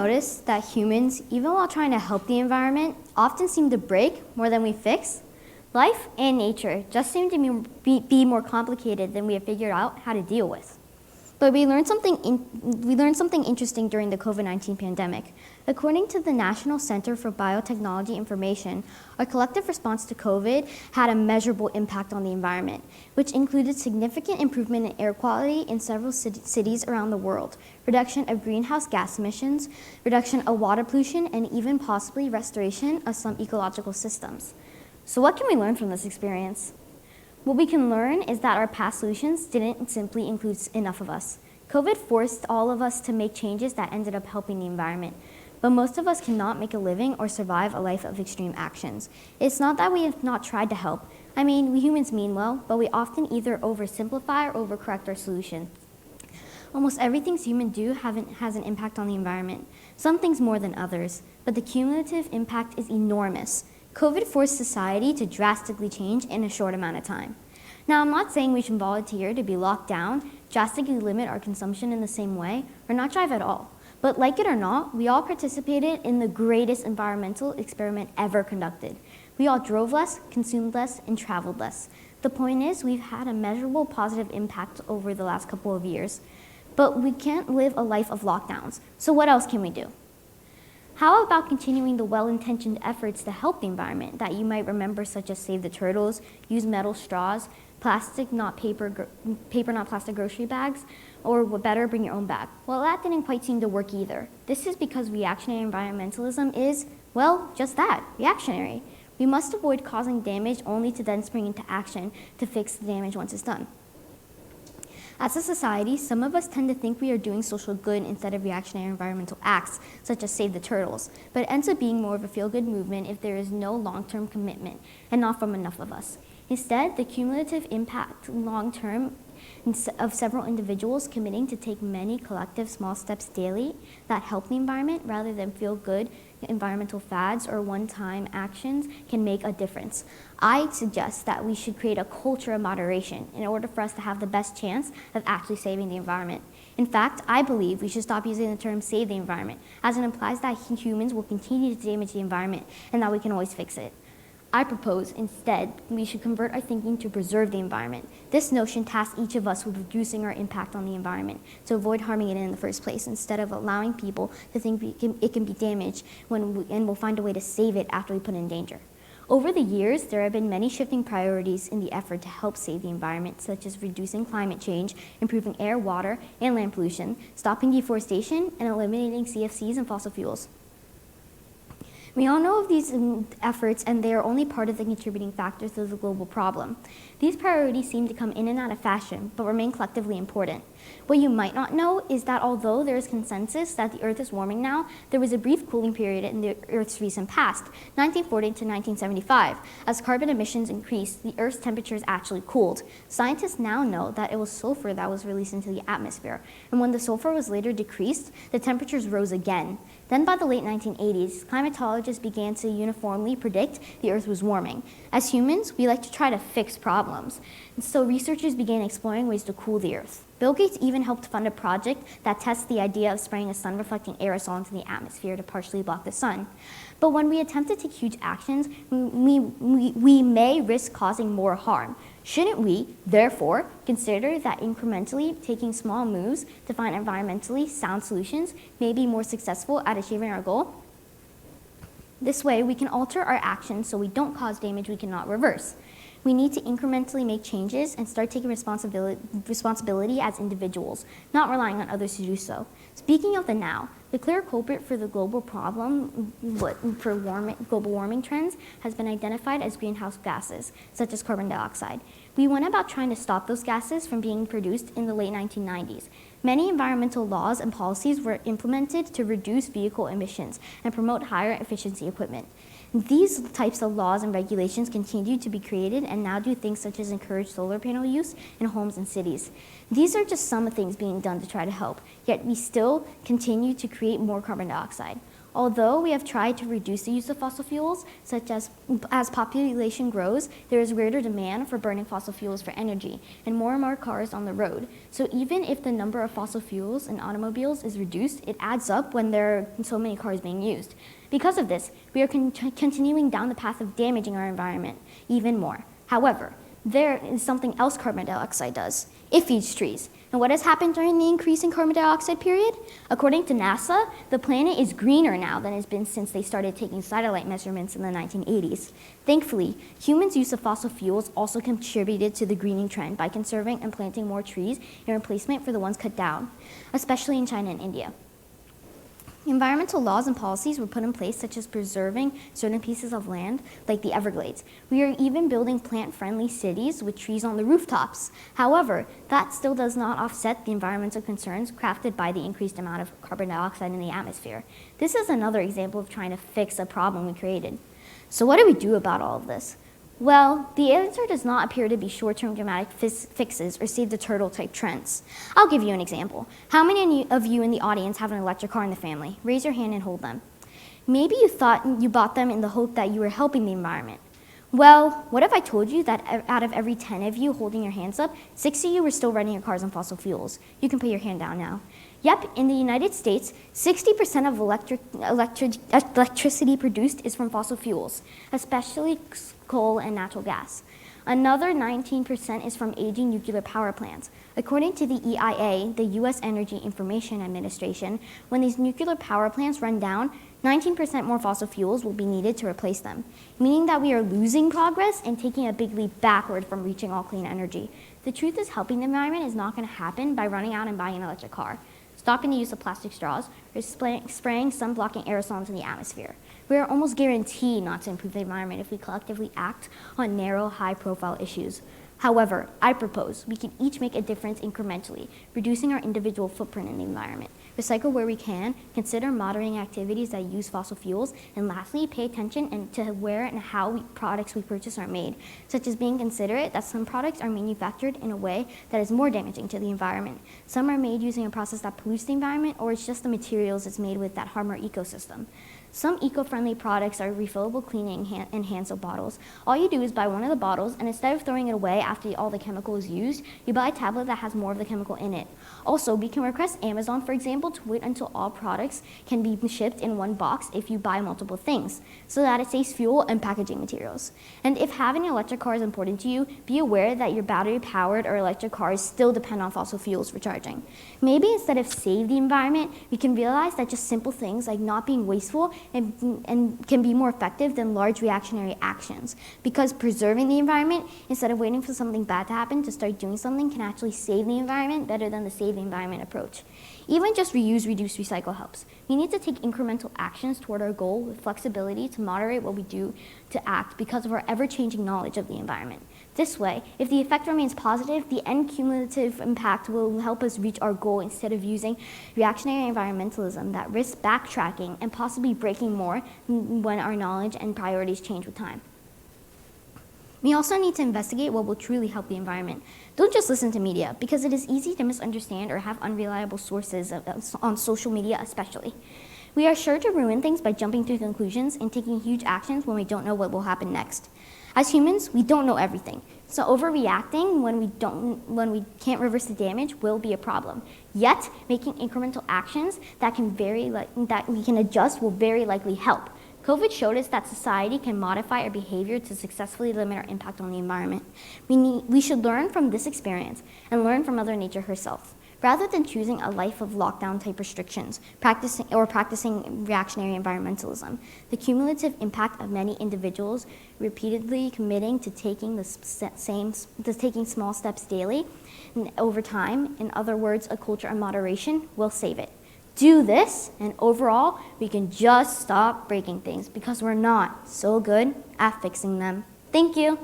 noticed that humans, even while trying to help the environment, often seem to break more than we fix? Life and nature just seem to be more complicated than we have figured out how to deal with. But we learned something interesting during the COVID-19 pandemic. According to the National Center for Biotechnology Information, our collective response to COVID had a measurable impact on the environment, which included significant improvement in air quality in several cities around the world, reduction of greenhouse gas emissions, reduction of water pollution, and even possibly restoration of some ecological systems. So what can we learn from this experience? What we can learn is that our past solutions didn't simply include enough of us. COVID forced all of us to make changes that ended up helping the environment. But most of us cannot make a living or survive a life of extreme actions. It's not that we have not tried to help. I mean, we humans mean well, but we often either oversimplify or overcorrect our solution. Almost everything humans do has an impact on the environment, some things more than others, but the cumulative impact is enormous. COVID forced society to drastically change in a short amount of time. Now, I'm not saying we should volunteer to be locked down, drastically limit our consumption in the same way, or not drive at all. But like it or not, we all participated in the greatest environmental experiment ever conducted. We all drove less, consumed less, and traveled less. The point is, we've had a measurable positive impact over the last couple of years. But we can't live a life of lockdowns. So what else can we do? How about continuing the well-intentioned efforts to help the environment that you might remember, such as save the turtles, use metal straws, paper not plastic grocery bags, or what better, bring your own bag? Well, that didn't quite seem to work either. This is because reactionary environmentalism is, well, just that, reactionary. We must avoid causing damage only to then spring into action to fix the damage once it's done. As a society, some of us tend to think we are doing social good instead of reactionary environmental acts, such as save the turtles, but it ends up being more of a feel-good movement if there is no long-term commitment, and not from enough of us. Instead, the cumulative impact long-term of several individuals committing to take many collective small steps daily that help the environment rather than feel-good environmental fads or one-time actions can make a difference. I suggest that we should create a culture of moderation in order for us to have the best chance of actually saving the environment. In fact, I believe we should stop using the term save the environment, as it implies that humans will continue to damage the environment and that we can always fix it. I propose, instead, we should convert our thinking to preserve the environment. This notion tasks each of us with reducing our impact on the environment to avoid harming it in the first place, instead of allowing people to think it can be damaged and we'll find a way to save it after we put it in danger. Over the years, there have been many shifting priorities in the effort to help save the environment, such as reducing climate change, improving air, water, and land pollution, stopping deforestation, and eliminating CFCs and fossil fuels. We all know of these efforts, and they are only part of the contributing factors to the global problem. These priorities seem to come in and out of fashion, but remain collectively important. What you might not know is that although there is consensus that the Earth is warming now, there was a brief cooling period in the Earth's recent past, 1940 to 1975. As carbon emissions increased, the Earth's temperatures actually cooled. Scientists now know that it was sulfur that was released into the atmosphere, and when the sulfur was later decreased, the temperatures rose again. Then by the late 1980s, climatologists began to uniformly predict the Earth was warming. As humans, we like to try to fix problems, and so researchers began exploring ways to cool the Earth. Bill Gates even helped fund a project that tests the idea of spraying a sun-reflecting aerosol into the atmosphere to partially block the sun. But when we attempt to take huge actions, we may risk causing more harm. Shouldn't we, therefore, consider that incrementally taking small moves to find environmentally sound solutions may be more successful at achieving our goal? This way, we can alter our actions so we don't cause damage we cannot reverse. We need to incrementally make changes and start taking responsibility as individuals, not relying on others to do so. Speaking of the now, the clear culprit for the global problem for global warming trends has been identified as greenhouse gases, such as carbon dioxide. We went about trying to stop those gases from being produced in the late 1990s. Many environmental laws and policies were implemented to reduce vehicle emissions and promote higher efficiency equipment. These types of laws and regulations continue to be created and now do things such as encourage solar panel use in homes and cities. These are just some things being done to try to help, yet we still continue to create more carbon dioxide. Although we have tried to reduce the use of fossil fuels, such as population grows, there is greater demand for burning fossil fuels for energy and more cars on the road. So even if the number of fossil fuels in automobiles is reduced, it adds up when there are so many cars being used. Because of this, we are continuing down the path of damaging our environment even more. However, there is something else carbon dioxide does. It feeds trees. And what has happened during the increase in carbon dioxide period? According to NASA, the planet is greener now than it's been since they started taking satellite measurements in the 1980s. Thankfully, humans' use of fossil fuels also contributed to the greening trend by conserving and planting more trees in replacement for the ones cut down, especially in China and India. Environmental laws and policies were put in place, such as preserving certain pieces of land, like the Everglades. We are even building plant-friendly cities with trees on the rooftops. However, that still does not offset the environmental concerns crafted by the increased amount of carbon dioxide in the atmosphere. This is another example of trying to fix a problem we created. So what do we do about all of this? Well, the answer does not appear to be short-term dramatic fixes or save the turtle type trends. I'll give you an example. How many of you in the audience have an electric car in the family? Raise your hand and hold them. Maybe you thought you bought them in the hope that you were helping the environment. Well, what if I told you that out of every 10 of you holding your hands up, 6 of you were still running your cars on fossil fuels? You can put your hand down now. Yep, in the United States, 60% of electricity produced is from fossil fuels, especially coal and natural gas. Another 19% is from aging nuclear power plants. According to the EIA, the U.S. Energy Information Administration, when these nuclear power plants run down, 19% more fossil fuels will be needed to replace them, meaning that we are losing progress and taking a big leap backward from reaching all clean energy. The truth is, helping the environment is not going to happen by running out and buying an electric car, stopping the use of plastic straws, or spraying sun-blocking aerosols into the atmosphere. We are almost guaranteed not to improve the environment if we collectively act on narrow, high-profile issues. However, I propose we can each make a difference incrementally, reducing our individual footprint in the environment. Recycle where we can, consider moderating activities that use fossil fuels, and lastly, pay attention to where and how products we purchase are made, such as being considerate that some products are manufactured in a way that is more damaging to the environment. Some are made using a process that pollutes the environment, or it's just the materials it's made with that harm our ecosystem. Some eco-friendly products are refillable cleaning and hand soap bottles. All you do is buy one of the bottles, and instead of throwing it away after all the chemical is used, you buy a tablet that has more of the chemical in it. Also, we can request Amazon, for example, to wait until all products can be shipped in one box if you buy multiple things, so that it saves fuel and packaging materials. And if having an electric car is important to you, be aware that your battery-powered or electric cars still depend on fossil fuels for charging. Maybe instead of save the environment, we can realize that just simple things like not being wasteful and can be more effective than large reactionary actions, because preserving the environment instead of waiting for something bad to happen to start doing something can actually save the environment better than the save the environment approach. Even just reuse, reduce, recycle helps. We need to take incremental actions toward our goal with flexibility to moderate what we do to act because of our ever-changing knowledge of the environment. This way, if the effect remains positive, the end cumulative impact will help us reach our goal instead of using reactionary environmentalism that risks backtracking and possibly breaking more when our knowledge and priorities change with time. We also need to investigate what will truly help the environment. Don't just listen to media, because it is easy to misunderstand or have unreliable sources on social media especially. We are sure to ruin things by jumping to conclusions and taking huge actions when we don't know what will happen next. As humans, we don't know everything, so overreacting when we can't reverse the damage will be a problem. Yet, making incremental actions that we can adjust will very likely help. COVID showed us that society can modify our behavior to successfully limit our impact on the environment. We should learn from this experience and learn from Mother Nature herself. Rather than choosing a life of lockdown-type restrictions, practicing reactionary environmentalism, the cumulative impact of many individuals repeatedly committing to taking small steps daily and over time, in other words, a culture of moderation, will save it. Do this, and overall, we can just stop breaking things because we're not so good at fixing them. Thank you.